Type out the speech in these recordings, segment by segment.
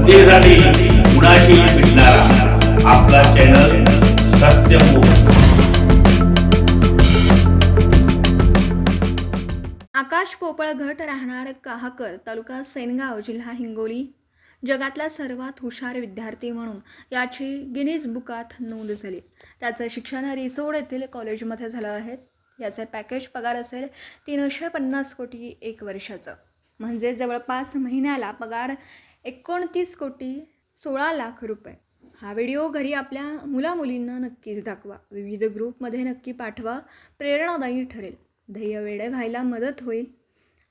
सत्तेसाठी कुणाशी भेटणारा आपला चॅनल सत्यमुख. आकाश पोपळघट, राहणार काहाकर, तालुका सेनगाव, जिल्हा हिंगोली. जगातला सर्वात हुशार विद्यार्थी म्हणून याची गिनीज बुकात नोंद झाली. त्याचं शिक्षण रिसोड येथील कॉलेजमध्ये झालं आहे. याचे पॅकेज पगार असेल 350 कोटी 1 वर्षाचं, म्हणजे जवळपास महिन्याला पगार 29 कोटी 16 लाख रुपये. हा व्हिडिओ घरी आपल्या मुलामुलींना नक्कीच दाखवा. विविध ग्रुपमध्ये नक्की पाठवा. प्रेरणादायी ठरेल. ध्येय वेडे व्हायला मदत होईल.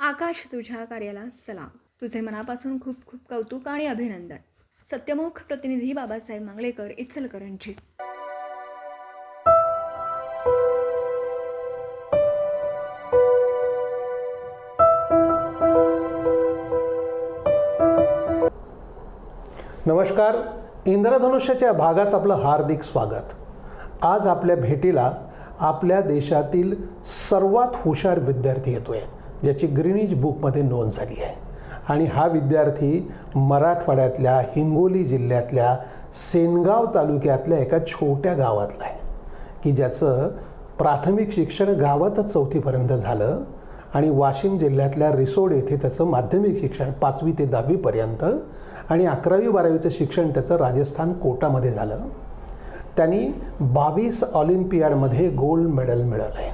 आकाश, तुझ्या कार्याला सलाम. तुझे मनापासून खूप खूप कौतुक आणि अभिनंदन. सत्यमुख प्रतिनिधी बाबासाहेब मांगलेकर, इचलकरंजी. नमस्कार. इंद्रधनुष्याच्या भागात आपलं हार्दिक स्वागत. आज आपल्या भेटीला आपल्या देशातील सर्वात हुशार विद्यार्थी येतो आहे, ज्याची ग्रीनिज बुकमध्ये नोंद झाली आहे. आणि हा विद्यार्थी मराठवाड्यातल्या हिंगोली जिल्ह्यातल्या सेनगाव तालुक्यातल्या एका छोट्या गावातला आहे, की ज्याचं प्राथमिक शिक्षण गावातच 4थीपर्यंत झालं आणि वाशिम जिल्ह्यातल्या रिसोड येथे त्याचं माध्यमिक शिक्षण 5वी ते 10वीपर्यंत आणि 11वी-12वीचं शिक्षण त्याचं राजस्थान कोटामध्ये झालं. त्यांनी 22 ऑलिम्पियाडमध्ये गोल्ड मेडल मिळवलं आहे.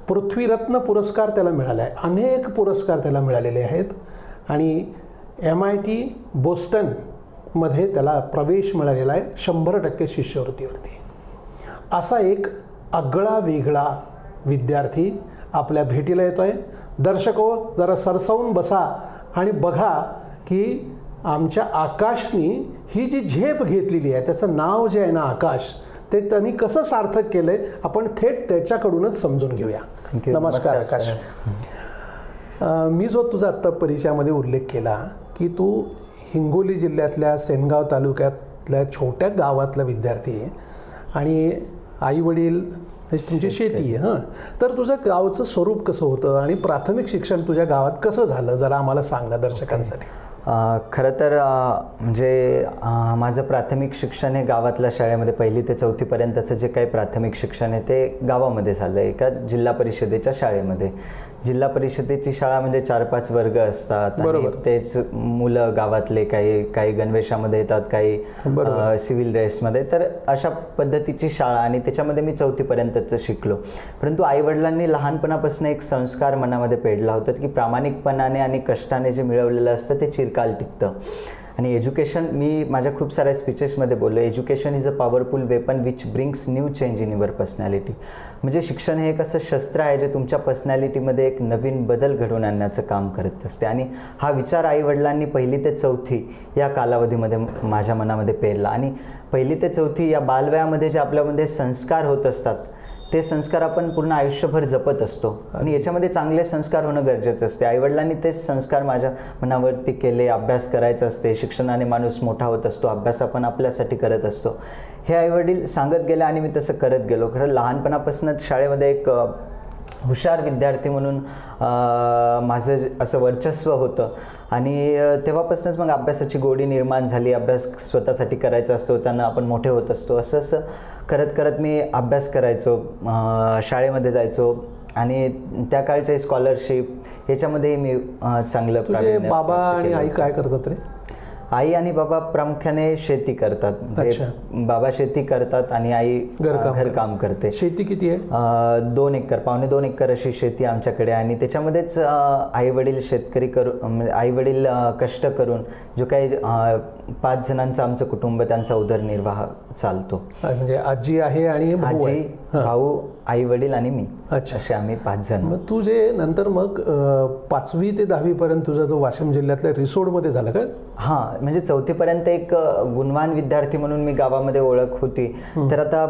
पृथ्वीरत्न पुरस्कार त्याला मिळाला आहे. अनेक पुरस्कार त्याला मिळालेले आहेत. आणि MIT बोस्टनमध्ये त्याला प्रवेश मिळालेला आहे 100% शिष्यवृत्तीवरती. असा एक आगळा वेगळा विद्यार्थी आपल्या भेटीला येतो आहे. दर्शको, जरा सरसावून बसा आणि बघा की आमच्या आकाशनी ही जी झेप घेतलेली आहे, त्याचं नाव जे आहे ना आकाश, ते त्यांनी कसं सार्थक केलं आहे, आपण थेट त्याच्याकडूनच समजून घेऊया. नमस्कार आकाश. मी जो तुझा आत्ता परिचयामध्ये उल्लेख केला की तू हिंगोली जिल्ह्यातल्या सेनगाव तालुक्यातल्या छोट्या गावातला विद्यार्थी आहे आणि आईवडील तुमची शेती आहे. तर तुझं गावचं स्वरूप कसं होतं आणि प्राथमिक शिक्षण तुझ्या गावात कसं झालं, जरा आम्हाला सांग ना दर्शकांसाठी. खरं तर म्हणजे माझं प्राथमिक शिक्षण हे गावातल्या शाळेमध्ये 1ली ते 4थीपर्यंतचं जे काही प्राथमिक शिक्षण आहे ते गावामध्ये झालं आहे, एका जिल्हा परिषदेच्या शाळेमध्ये. जिल्हा परिषदेची शाळा म्हणजे 4-5 वर्ग असतात. बरोबर. तेच मुलं गावातले काही गणवेशामध्ये येतात, काही सिव्हिल ड्रेसमध्ये. तर अशा पद्धतीची शाळा आणि त्याच्यामध्ये मी 4थीपर्यंतच शिकलो. परंतु आईवडिलांनी लहानपणापासून एक संस्कार मनामध्ये पेडला होता की प्रामाणिकपणाने आणि कष्टाने जे मिळवलेलं असतं ते चिरकाल टिकतं. आणि एज्युकेशन, मी माझ्या खूप साऱ्या स्पीचेसमध्ये बोललो, education is a powerful weapon which brings new change in your personality. म्हणजे शिक्षण हे एक असं शस्त्र आहे जे तुमच्या पर्सनॅलिटीमध्ये एक नवीन बदल घडवून आणण्याचं काम करत असते. आणि हा विचार आईवडिलांनी 1ली ते 4थी या कालावधीमध्ये माझ्या मनामध्ये पेरला. आणि 1ली ते 4थी या बालवयामध्ये जे आपल्यामध्ये संस्कार होत असतात ते संस्कार आपण पूर्ण आयुष्यभर जपत असतो आणि याच्यामध्ये चांगले संस्कार होणं गरजेचं असते. आईवडिलांनी तेच संस्कार माझ्या मनावरती केले. अभ्यास करायचा असते, शिक्षणाने माणूस मोठा होत असतो, अभ्यास आपण आपल्यासाठी करत असतो, हे आईवडील सांगत गेले आणि मी तसं करत गेलो. खरं लहानपणापासूनच शाळेमध्ये एक हुशार विद्यार्थी म्हणून माझं असं वर्चस्व होतं. आणि तेव्हापासूनच मग अभ्यासाची गोडी निर्माण झाली. अभ्यास स्वतःसाठी करायचा असतो, त्यांना आपण मोठे होत असतो. असं करत करत मी अभ्यास करायचो, शाळेमध्ये जायचो आणि त्या काळच्या स्कॉलरशिप याच्यामध्ये मी चांगलं. तुझे बाबा आणि आई काय करतात रे? आई आणि बाबा प्रामुख्याने शेती करतात. बाबा शेती करतात आणि आई घरकाम करते. शेती किती आहे? 2 एकर, 2.25 एकर अशी शेती आमच्याकडे. आणि त्याच्यामध्येच आईवडील शेतकरी करून, आईवडील कष्ट करून जो काही 5 जणांचं आमचं कुटुंब, त्यांचा उदरनिर्वाह चालतो. म्हणजे आजी आहे आणि भाऊ, आई वडील आणि मी, असे आम्ही 5 जण. मग तू जे नंतर मग 5वी ते 10वीपर्यंत तुझा तो वाशिम जिल्ह्यातल्या रिसोडमध्ये झाला का? हां, म्हणजे 4थीपर्यंत एक गुणवान विद्यार्थी म्हणून मी गावामध्ये ओळख होती. तर आता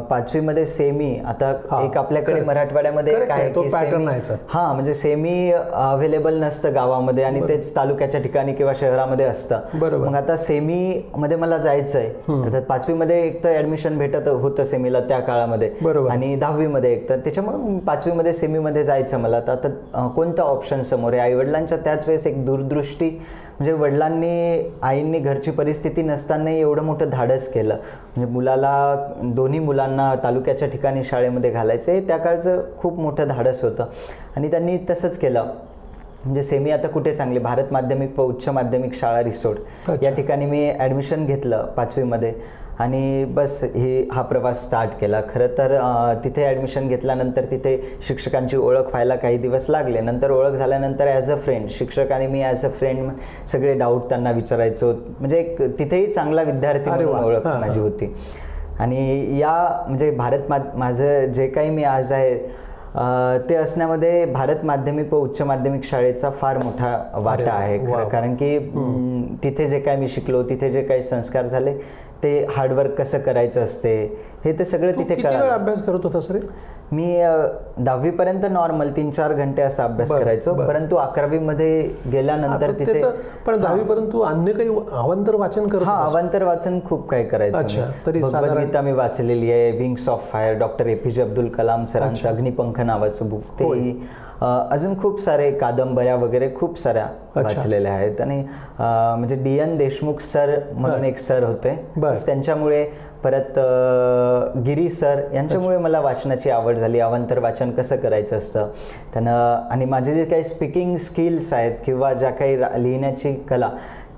5वीमध्ये सेमी, आता एक आपल्याकडे मराठवाड्यामध्ये काय तो पॅटर्न आहे. हां, म्हणजे सेमी अवेलेबल नसतं गावामध्ये आणि तेच तालुक्याच्या ठिकाणी किंवा शहरामध्ये असतं. बरोबर. मग आता सेमी मध्ये मला जायचं आहे. 5वीमध्ये एक तर ऍडमिशन भेटत होतं सेमीला त्या काळामध्ये. आणि 10वीमध्ये एक. तर त्याच्यामुळे 5वीमध्ये सेमीमध्ये जायचं मला. तर आता कोणता ऑप्शन समोर आहे? आईवडिलांच्या त्याच वेळेस एक दूरदृष्टी, म्हणजे वडिलांनी आईंनी घरची परिस्थिती नसतानाही एवढं मोठं धाडस केलं. म्हणजे दोन्ही मुलांना तालुक्याच्या ठिकाणी शाळेमध्ये घालायचं हे त्या काळचं खूप मोठं धाडस होतं आणि त्यांनी तसंच केलं. म्हणजे सेमी आता कुठे चांगली भारत माध्यमिक व उच्च माध्यमिक शाळा रिसोड या ठिकाणी मी ॲडमिशन घेतलं 5वीमध्ये आणि बस हा प्रवास स्टार्ट केला. खरं तर तिथे ॲडमिशन घेतल्यानंतर तिथे शिक्षकांची ओळख व्हायला काही दिवस लागले. नंतर ओळख झाल्यानंतर ॲज अ फ्रेंड शिक्षक आणि मी ॲज अ फ्रेंड सगळे डाऊट त्यांना विचारायचो. म्हणजे तिथेही चांगला विद्यार्थी म्हणून ओळख माझी होती. आणि म्हणजे माझं जे काही मी आज आहे ते असण्यामध्ये भारत माध्यमिक व उच्च माध्यमिक शाळेचा फार मोठा वाटा आहे. कारण की तिथे जे काय मी शिकलो, तिथे जे काही संस्कार झाले, ते हार्डवर्क कसं करायचं असते हे ते सगळं तिथे कळालं. अभ्यास करत होता सर? मी 10वीपर्यंत नॉर्मल 3-4 घंटे असा अभ्यास करायचो. परंतु 11वीमध्ये गेल्यानंतर तिथे पण 10वीपर्यंत तू अन्य काही अवांतर वाचन करत? अवांतर वाचन खूप काही करायचं. भगवद्गीता मी वाचलेली आहे, wings of fire, doctor APJ Abdul Kalam सरांचं अग्निपंख नावाचं बुक, ते अजून खूप सारे कादंबऱ्या वगैरे खूप साऱ्या वाचलेल्या आहेत. आणि म्हणजे DN देशमुख सर म्हणून एक सर होते, त्यांच्यामुळे, परत गिरी सर यांच्यामुळे मला वाचनाची आवड झाली. अवांतर वाचन कसं करायचं असतं त्यानं. आणि माझे जे काही स्पीकिंग स्किल्स आहेत किंवा ज्या काही लिहिण्याची कला,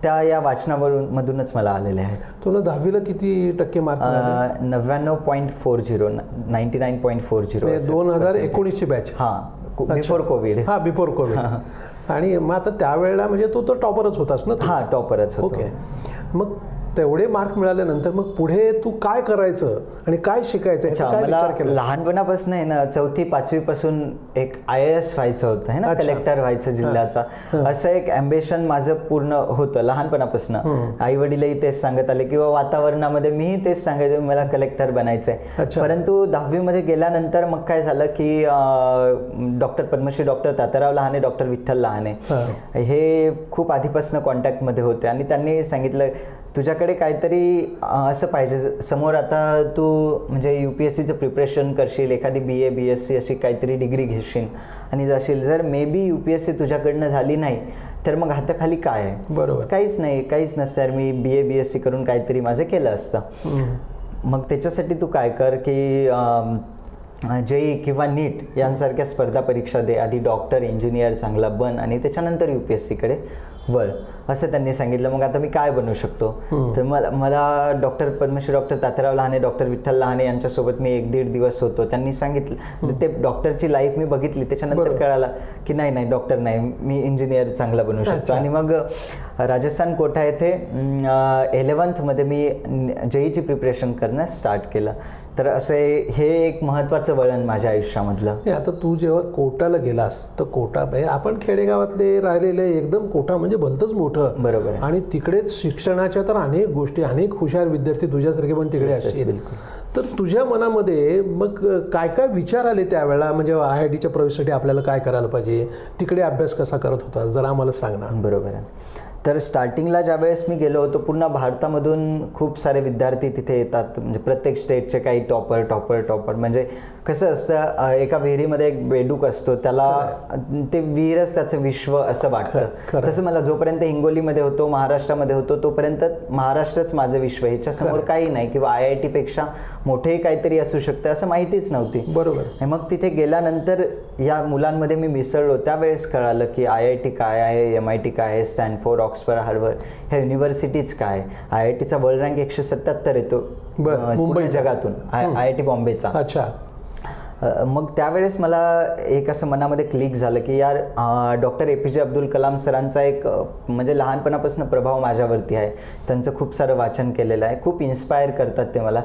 त्या या वाचनामधूनच मला आलेल्या आहेत. तुला 10वीला किती टक्के मार्क मिळाले? 99.40, 99.40. 2019ची batch? Before COVID. Before COVID. आणि मग आता त्यावेळेला म्हणजे तू तर टॉपरच होतास ना? टॉपरच होतो. ओके. मग तेवढे मार्क मिळाल्यानंतर मग पुढे तू काय करायचं आणि काय शिकायचं याचा काय विचार केला? लहानपणापासून आहे ना, 4वी-5वी पासून एक IAS व्हायचं होतं, है ना, कलेक्टर व्हायचं जिल्ह्याचा, असं एक अँबिशन माझं पूर्ण होतं लहानपणापासून. आई वडीलही तेच सांगत आले किंवा वातावरणामध्ये मीही तेच सांगायचो मला कलेक्टर बनायचंय. परंतु 10वीमध्ये गेल्यानंतर मग काय झालं की doctor Padmashri doctor Tatyarao Lahane, doctor Vitthal Lahane हे खूप आधीपासून कॉन्टॅक्टमध्ये होते आणि त्यांनी सांगितलं तुझ्याकडे काहीतरी असं पाहिजे समोर. आता तू म्हणजे UPSCचं प्रिपरेशन करशील, एखादी BA BSc अशी काहीतरी डिग्री घेशील आणि जाशील. जर मे बी UPSC तुझ्याकडनं झाली नाही तर मग हाताखाली काय आहे? बरोबर, काहीच नाही, काहीच नसतं. तर मी BA BSc करून काहीतरी माझं केलं असतं. मक त्याच्यासाठी तू काय कर की JEE किंवा NEET यांसारख्या स्पर्धा परीक्षा दे, आधी डॉक्टर इंजिनियर चांगला बन आणि त्याच्यानंतर UPSCकडे वळ, असं त्यांनी सांगितलं. मग आता मी काय बनू शकतो? तर मला doctor Padmashri doctor Tatyarao Lahane, doctor Vitthal Lahane यांच्यासोबत मी 1-1.5 दिवस होतो. त्यांनी सांगितलं, ते डॉक्टरची लाईफ मी बघितली, त्याच्यानंतर कळालं की नाही डॉक्टर नाही, मी इंजिनियर चांगला बनू शकतो. आणि मग राजस्थान कोटा येथे 11th मध्ये मी JEEची प्रिपरेशन करणं स्टार्ट केलं. तर असे हे एक महत्त्वाचं वळण माझ्या आयुष्यामधलं. आता तू जेव्हा कोटाला गेलास तर कोटा, आपण खेडेगावातले राहिलेले, एकदम कोटा म्हणजे भलतंच मोठं. बरोबर. आणि तिकडेच शिक्षणाच्या तर अनेक गोष्टी, अनेक हुशार विद्यार्थी तुझ्यासारखे पण तिकडे असतील. तर तुझ्या मनामध्ये मग काय काय विचार आले त्यावेळेला? म्हणजे IITच्या प्रवेशासाठी आपल्याला काय करायला पाहिजे, तिकडे अभ्यास कसा करत होता, जरा आम्हाला सांग ना. बरोबर आहे. तर स्टार्टिंगला ज्यावेळेस मी गेलो होतो, पूर्ण भारतामधून खूप सारे विद्यार्थी तिथे येतात. म्हणजे प्रत्येक स्टेटचे काही टॉपर म्हणजे कसं असतं, एका विहिरीमध्ये एक बेडूक असतो, त्याला ते विहीरच त्याचं विश्व असं वाटतं. तसं मला जोपर्यंत हिंगोलीमध्ये होतो, महाराष्ट्रामध्ये होतो, तोपर्यंत महाराष्ट्रच माझं विश्व, ह्याच्यासमोर काही नाही. किंवा IIT पेक्षा मोठेही काहीतरी असू शकतं असं माहितीच नव्हती. बरोबर. मग तिथे गेल्यानंतर या मुलांमध्ये मी मिसळलो, त्यावेळेस कळालं की IIT काय आहे, MIT काय आहे, स्टॅनफोर्ड, ऑक्सफर्ड, हार्वर्ड ह्या युनिव्हर्सिटीज काय. IITचा वर्ल्ड रँक 177 येतो मुंबई जगातून, IIT बॉम्बेचा. अच्छा. मग त्यावेळेस मला एक असं मनामध्ये क्लिक झालं की यार, डॉक्टर APJ अब्दुल कलाम सरांचा एक म्हणजे लहानपणापासून प्रभाव माझ्यावरती आहे. त्यांचं खूप सारं वाचन केलेलं आहे, खूप इन्स्पायर करतात ते मला.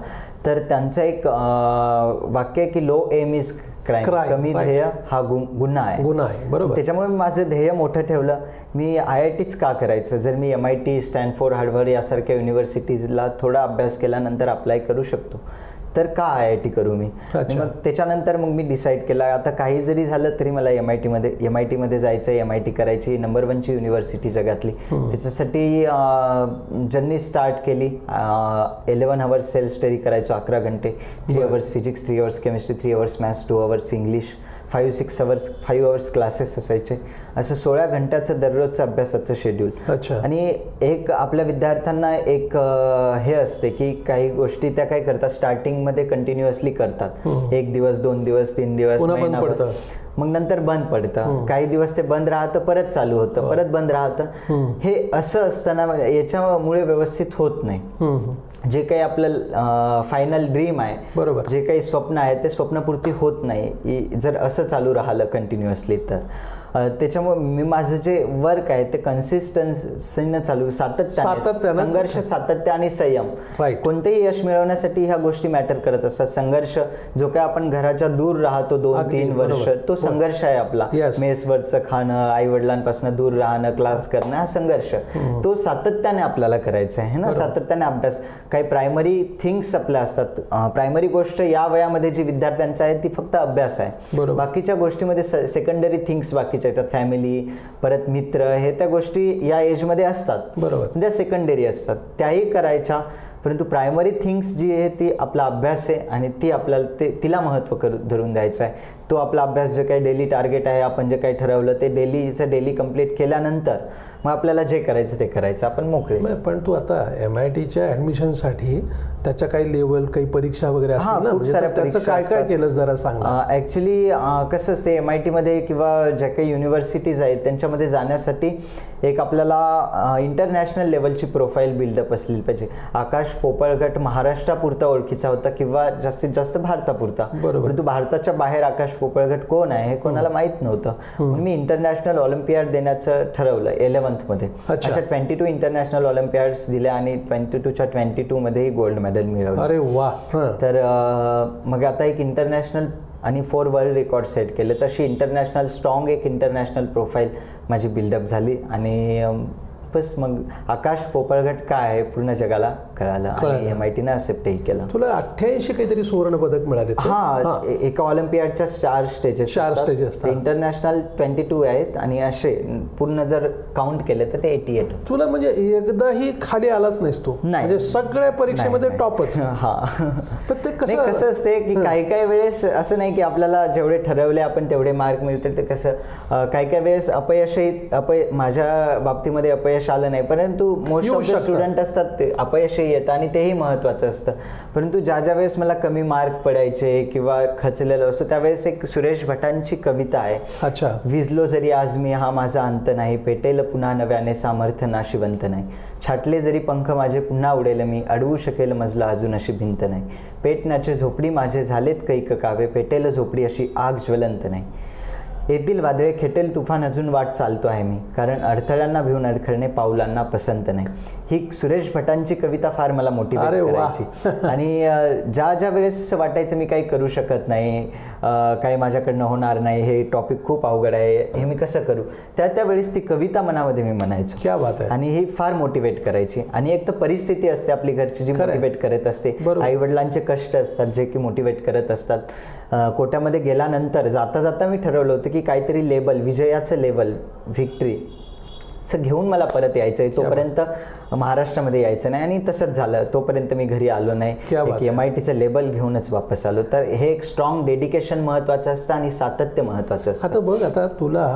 तर त्यांचं एक वाक्य आहे की लो एम इज क्राईम, कमी ध्येय हा गुन्हा आहे. बरोबर. त्याच्यामुळे मी माझं ध्येय मोठं ठेवलं. मी IITच का करायचं, जर मी MIT, स्टॅनफोर्ड, हार्वर्ड यासारख्या युनिव्हर्सिटीजला थोडा अभ्यास केल्यानंतर अप्लाय करू शकतो. तर का IIT करू मी. अच्छा. मग त्याच्यानंतर मग मी डिसाईड केला आता काही जरी झालं तरी मला MIT मध्ये जायचं आहे. MIT करायची, नंबर 1 ची युनिव्हर्सिटी जगातली. त्याच्यासाठी जर्नी स्टार्ट केली. 11 आवर्स सेल्फ स्टडी करायचो, 11 घंटे, 3 hours physics, 3 hours chemistry, 3 hours maths, 2 hours English, 5 hours classes असायचे. असं 16 घंट्याचं दररोजचं अभ्यासाचं शेड्यूल. अच्छा. आणि एक आपल्या विद्यार्थ्यांना एक हे असते की काही गोष्टी त्या काय करतात, स्टार्टिंगमध्ये कंटिन्युअसली करतात. 1 दिवस, 2 दिवस, 3 दिवस, महिनाभर, मग नंतर बंद पडतं. काही दिवस ते बंद राहतं, परत चालू होतं, परत बंद राहतं. हे असं असताना याच्यामुळे व्यवस्थित होत नाही. जे काही आपलं फायनल ड्रीम आहे, बरोबर, जे काही स्वप्न आहे ते स्वप्नपूर्ती होत नाही जर असं चालू राहिलं कंटिन्युअसली. तर त्याच्यामुळे मी माझं जे वर्क आहे ते कन्सिस्टन्सीनं चालू, सातत्याने, संघर्ष, सातत्य आणि संयम. कोणतेही यश मिळवण्यासाठी ह्या गोष्टी मॅटर करत असतात. संघर्ष जो काय आपण घराच्या दूर राहतो 2-3 वर्ष, तो संघर्ष आहे आपला. मेसवरचं खाणं, आई वडिलांपासून दूर राहणं, क्लास करणं, हा संघर्ष तो सातत्याने आपल्याला करायचा आहे ना. सातत्याने अभ्यास. काही प्रायमरी थिंग्स आपल्या असतात. प्रायमरी गोष्ट या वयामध्ये जी विद्यार्थ्यांचं आहे ती फक्त अभ्यास आहे. बाकीच्या गोष्टीमध्ये सेकंडरी थिंग्स बाकीच्या येतात, फॅमिली, परत मित्र, हे त्या गोष्टी या एजमध्ये असतात. बरोबर, त्या सेकंडरी असतात, त्याही करायच्या. परंतु प्रायमरी थिंग्स जी आहे ती आपला अभ्यास आहे आणि ती आपल्याला तिला महत्त्व धरून द्यायचं आहे. तो आपला अभ्यास जे काही डेली टार्गेट आहे, आपण जे काही ठरवलं ते डेली कंप्लीट केल्यानंतर मग आपल्याला जे करायचं ते करायचं, आपण मोकळे. पण तू आता MITच्या ॲडमिशनसाठी त्याच्या काही लेवल, काही परीक्षा वगैरे असतात ना, खूप साऱ्या त्याचं काय काय केलं जरा सांग. ॲक्च्युली कसं असते MITमध्ये किंवा ज्या काही युनिव्हर्सिटीज आहेत त्यांच्यामध्ये जाण्यासाठी एक आपल्याला इंटरनॅशनल लेवलची प्रोफाईल बिल्डअप असली पाहिजे. आकाश पोपळगट महाराष्ट्रापुरता ओळखीचा होता किंवा जास्तीत जास्त भारतापुरता. परंतु भारताच्या बाहेर आकाश पोपळगट कोण आहे हे कोणाला माहीत नव्हतं. म्हणून मी इंटरनॅशनल ऑलिम्पियाड देण्याचं ठरवलं 11th मध्ये. अशा 22 इंटरनॅशनल ऑलिम्पियाड्स दिल्या आणि 22च्या 22 मध्येही गोल्ड मेडल मिळवलं. अरे वा. तर मग आता एक इंटरनॅशनल आणि 4 वर्ल्ड रेकॉर्ड सेट केले. तशी इंटरनॅशनल स्ट्रॉंग एक इंटरनॅशनल प्रोफाईल माझी बिल्डअप झाली आणि बस मग आकाश पोपळगट काय आहे पूर्ण जगाला कळालं आणि MITने अक्सेप्टही केलं. तुला 88 काहीतरी सुवर्ण पदक मिळाले. हा, एका ऑलिम्पियाडच्या 4 स्टेजेस असतात. इंटरनॅशनल 22 आहेत आणि असे पूर्ण जर काउंट केले तर ते 88. तुला म्हणजे एकदाही खाली आलाच नाहीस तू, म्हणजे सगळ्या परीक्षेमध्ये टॉपच. हा, पण ते कसं असते की काही वेळेस असं नाही की आपल्याला जेवढे ठरवले आपण तेवढे मार्क मिळतील. ते कसं काही वेळेस माझ्या बाबतीमध्ये अपयश आलं नाही, परंतु मोस्ट ऑफ द स्टुडंट असतात ते अपयशही येतं आणि तेही महत्त्वाचं असतं. परंतु ज्या वेळेस मला कमी मार्क पडायचे किंवा खचलेलं असतो त्यावेळेस एक सुरेश भटांची कविता आहे. अच्छा. विजलो जरी आज मी हा माझा अंत नाही, पेटेल पुन्हा नव्याने सामर्थ्य नाशिवंत नाही. छाटले जरी पंख माझे पुन्हा उडेल मी, अडवू शकेल मजला अजून अशी भिंत नाही. पेटण्याचे झोपडी माझे झालेत कैक कावे, पेटेल झोपडी अशी आग ज्वलंत नाही. येथील वादळे खेटेल तुफान अजून वाट चालतो आहे मी, कारण अडथळ्यांना भिवून अडखळणे पाऊलांना पसंत नाही. ही सुरेश भटांची कविता फार मला मोटिवेट करायची. आणि ज्या वेळेस असं वाटायचं मी काही करू शकत नाही, काही माझ्याकडनं होणार नाही, हे टॉपिक खूप अवघड आहे, हे मी कसं करू, त्यावेळेस ती कविता मनामध्ये मी म्हणायचो. क्या बात आहे. आणि ही फार मोटिवेट करायची. आणि एक तर परिस्थिती असते आपली घरची जी मोटिवेट करत असते, आई वडिलांचे कष्ट असतात जे की मोटिवेट करत असतात. कोट्यामध्ये गेल्यानंतर जाता मी ठरवलं होतं की काहीतरी लेबल, विजयाचं लेबल, व्हिक्टरी घेऊन मला परत यायचंय. तोपर्यंत महाराष्ट्रामध्ये यायचं नाही आणि तसंच झालं. तोपर्यंत मी घरी आलो नाही, MITचं लेबल घेऊनच वापस आलो. तर हे एक स्ट्रॉंग डेडिकेशन महत्त्वाचं असतं आणि सातत्य महत्त्वाचं असतं. आता बघ, आता तुला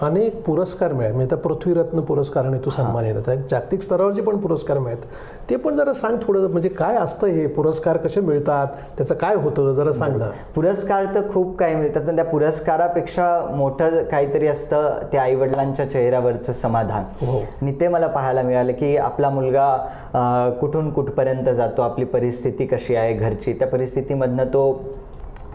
अनेक पुरस्कार मिळाले. म्हणजे आता पृथ्वीरत्न पुरस्काराने तू सन्मानित होता, जागतिक स्तरावरचे पण पुरस्कार मिळतात. ते पण जरा सांग थोडं, म्हणजे काय असतं हे पुरस्कार, कसे मिळतात, त्याचं काय होतं जरा सांग ना. पुरस्कार तर खूप काही मिळतात, पण त्या पुरस्कारापेक्षा मोठं काहीतरी असतं ते आईवडिलांच्या चेहऱ्यावरचं समाधान. आणि ते मला पाहायला मिळालं की आपला मुलगा कुठून कुठपर्यंत जातो, आपली परिस्थिती कशी आहे घरची, त्या परिस्थितीमधनं तो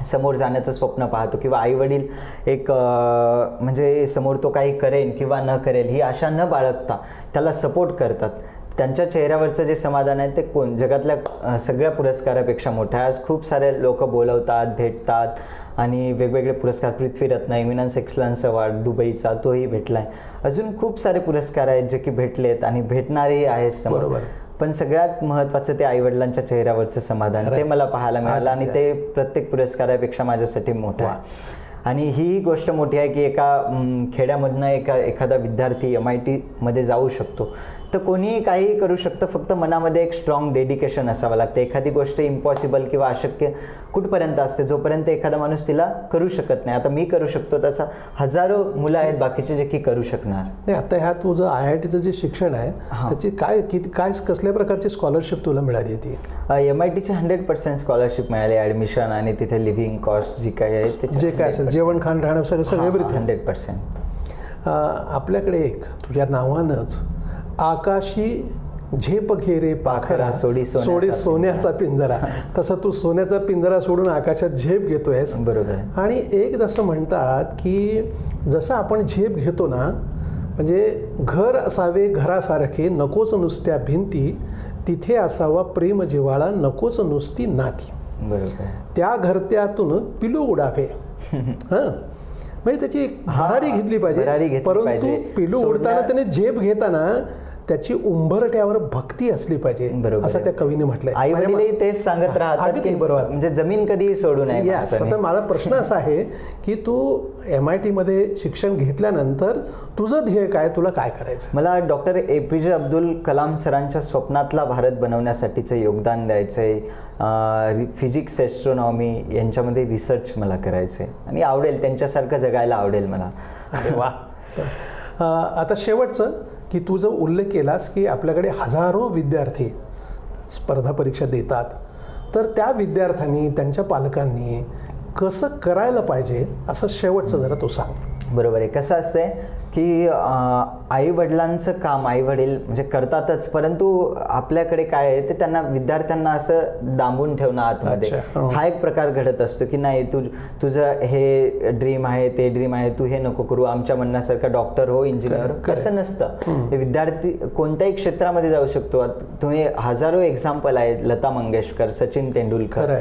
समोर जाण्याचं स्वप्न पाहतो किंवा आईवडील एक म्हणजे समोर तो काही करेन किंवा न करेल ही आशा न बाळगता त्याला सपोर्ट करतात. त्यांच्या चेहऱ्यावरचं जे समाधान आहे ते जगातल्या सगळ्या पुरस्कारापेक्षा मोठं आहे. आज खूप सारे लोक बोलवतात, भेटतात आणि वेगवेगळे पुरस्कार, पृथ्वीरत्न, इमिनन्स एक्सलन्स अवॉर्ड दुबईचा तोही भेटला आहे. अजून खूप सारे पुरस्कार आहेत जे की भेटलेत आणि भेटणारेही आहेत समोर. पण सगळ्यात महत्त्वाचं ते आईवडिलांच्या चेहऱ्यावरचं समाधान ते मला पाहायला मिळालं आणि ते प्रत्येक पुरस्कारापेक्षा माझ्यासाठी मोठं आहे. आणि ही गोष्ट मोठी आहे की एका खेड्यामधनं एखादा विद्यार्थी MIT मध्ये जाऊ शकतो. तर कोणीही काहीही करू शकतं, फक्त मनामध्ये एक स्ट्रॉंग डेडिकेशन असावं लागतं. एखादी गोष्ट इम्पॉसिबल किंवा अशक्य कुठपर्यंत असते, जोपर्यंत एखादा माणूस तिला करू शकत नाही. आता मी करू शकतो, तसा हजारो मुलं आहेत बाकीचे जे की करू शकणार नाही. आता ह्या तुझं IITचं जे शिक्षण आहे त्याची काय कसल्या प्रकारची स्कॉलरशिप तुला मिळाली ती? MITची 100% स्कॉलरशिप मिळाली, ॲडमिशन आणि तिथे लिव्हिंग कॉस्ट जी काय आहे ते जे काय असेल, जेवण खाण राहणं सगळं एव्हरीथिंग 100%. आपल्याकडे एक तुझ्या नावानंच आकाशी झेप घेरे पाखरा सोडी सोन्याचा पिंजरा, तसं तू सोन्याचा पिंजरा सोडून आकाशात झेप घेतोयस. बरोबर. आणि एक जसं म्हणतात की जसं आपण झेप घेतो ना, म्हणजे घर असावे घरासारखे नकोच नुसत्या भिंती, तिथे असावा प्रेम जिव्हाळा नकोच नुसती नाती. बरोबर. त्या घरत्यातून पिलू उडावे. हां, म्हणजे त्याची भरारी घेतली पाहिजे. परंतु पिलू उडताना त्याने झेप घेताना त्याची उंबरठ्यावर भक्ती असली पाहिजे, असं त्या कवीने म्हटलंय. आई वडीलही तेच सांगत राहतात की बरोबर, म्हणजे जमीन कधी सोडू नये. तर माझा प्रश्न असा आहे की तू MIT मध्ये शिक्षण घेतल्यानंतर तुझं ध्येय काय, तुला काय करायचं? मला डॉक्टर APJ अब्दुल कलाम सरांच्या स्वप्नातला भारत बनवण्यासाठीचं योगदान द्यायचंय. फिजिक्स, ॲस्ट्रॉनॉमी यांच्यामध्ये रिसर्च मला करायचं आहे आणि आवडेल, त्यांच्यासारखं जगायला आवडेल मला. अरे वा. आता शेवटचं की तू जो उल्लेख केलास की आपल्याकडे हजारो विद्यार्थी स्पर्धा परीक्षा देतात, तर त्या विद्यार्थ्यांनी त्यांच्या पालकांनी कसं करायला पाहिजे असं शेवटचं जरा तू सांग. बरोबर आहे. कसं असतंय की आई वडिलांचं काम आई वडील म्हणजे करतातच, परंतु आपल्याकडे काय आहे ते त्यांना विद्यार्थ्यांना असं दांबून ठेवणं आतमध्ये, हा एक प्रकार घडत असतो की नाही तुझं हे ड्रीम आहे, ते ड्रीम आहे, तू हे नको करू, आमच्या म्हणण्यासारखं डॉक्टर हो, इंजिनियर हो. कसं नसतं. विद्यार्थी कोणत्याही क्षेत्रामध्ये जाऊ शकतो. तुम्ही हजारो एक्झाम्पल आहेत, लता मंगेशकर, सचिन तेंडुलकर,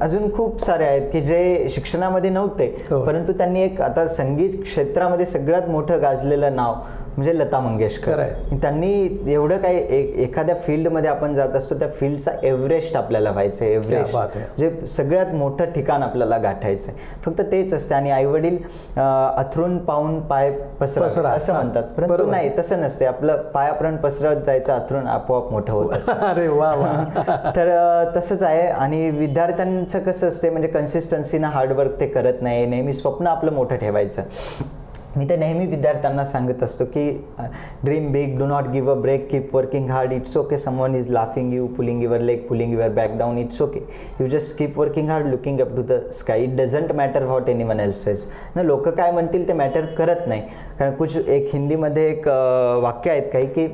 अजून खूप सारे आहेत की जे शिक्षणामध्ये नव्हते, परंतु त्यांनी एक आता संगीत क्षेत्रामध्ये सगळ्यात मोठं गाजलेलं नाव म्हणजे लता मंगेशकर. त्यांनी एवढं काही एखाद्या फील्डमध्ये आपण जात असतो, त्या फील्डचा एव्हरेस्ट आपल्याला व्हायचं, एव्हरेस्ट म्हणजे सगळ्यात मोठं ठिकाण आपल्याला गाठायचं आहे. फक्त तेच असते. आणि आई वडील अथरून पाहून पाय पसरत असं म्हणतात, परंतु नाही, तसं नसते. आपलं पायापर्यंत पसरत जायचं, अथरून आपोआप मोठं होत असतं. अरे वा वा. तर तसंच आहे. आणि विद्यार्थ्यांचं कसं असते म्हणजे कन्सिस्टन्सीनं हार्डवर्क ते करत नाही, नेहमी स्वप्न आपलं मोठं ठेवायचं. मी तर नेहमी विद्यार्थ्यांना सांगत असतो की dream big, do not give a break, keep working hard. It's okay someone is laughing you, pulling your leg, pulling your back down. It's okay, you just keep working hard, looking up to the sky. It doesn't matter what anyone else says. ना लोक काय म्हणतील ते matter करत नाही. कारण एक हिंदीमध्ये एक वाक्य आहेत काही की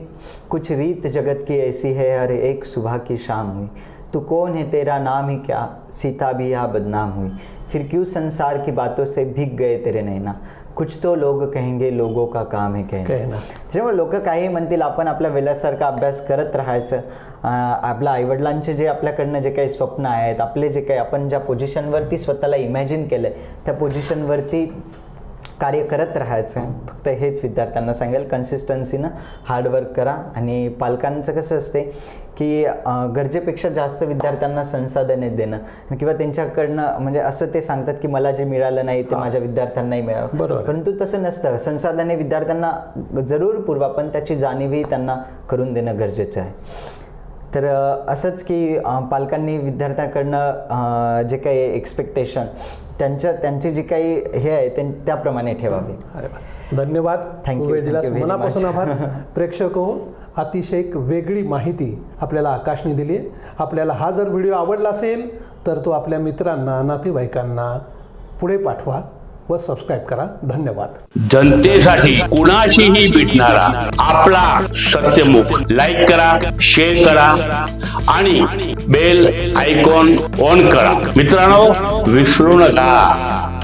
कुछ रीत जगत की ऐसी है, हर एक सुबह की शाम हुई, तू कौन है तेरा नाम ही क्या, सीता भी यहाँ बदनाम हुई, फिर क्यों संसार की बातों से भीग गए तेरे नैना, कुछ तो लोग कहेंगे लोगों का काम है कहना. त्याच्यामुळे लोक काही म्हणतील, आपण आपल्या वेळासारखा अभ्यास करत राहायचं. आपल्या आईवडिलांचे जे आपल्याकडनं जे काही स्वप्न आहेत, आपले जे काही आपण ज्या पोझिशनवरती स्वतःला इमॅजिन केलं त्या पोझिशनवरती कार्य करत राहायचं. फक्त हेच विद्यार्थ्यांना सांगेल, कन्सिस्टन्सीनं हार्डवर्क करा. आणि पालकांचं कसं असते की गरजेपेक्षा जास्त विद्यार्थ्यांना संसाधने देणं किंवा त्यांच्याकडनं म्हणजे असं ते सांगतात की मला जे मिळालं नाही ते माझ्या विद्यार्थ्यांनाही मिळावं, परंतु तसं नसतं. संसाधने विद्यार्थ्यांना जरूर पुरवा, पण त्याची जाणीवही त्यांना करून देणं गरजेचं आहे. तर असंच की पालकांनी विद्यार्थ्यांकडनं जे काही एक्सपेक्टेशन त्यांची जी काही हे आहे त्याप्रमाणे ठेवावे. अरे धन्यवाद, वेळ दिलास, मनापासून आभार. प्रेक्षक हो, अतिशय एक वेगळी माहिती आपल्याला आकाशने दिली. आपल्याला हा जर व्हिडिओ आवडला असेल तर तो आपल्या मित्रांना, नातेवाईकांना पुढे पाठवा व सबस्क्राईब करा. धन्यवाद. जनतेसाठी कुणाशीही भेटणारा आपला सत्यमुख लाईक करा, शेअर करा आणि बेल आयकॉन ऑन करा. मित्रांनो, विसरू नका.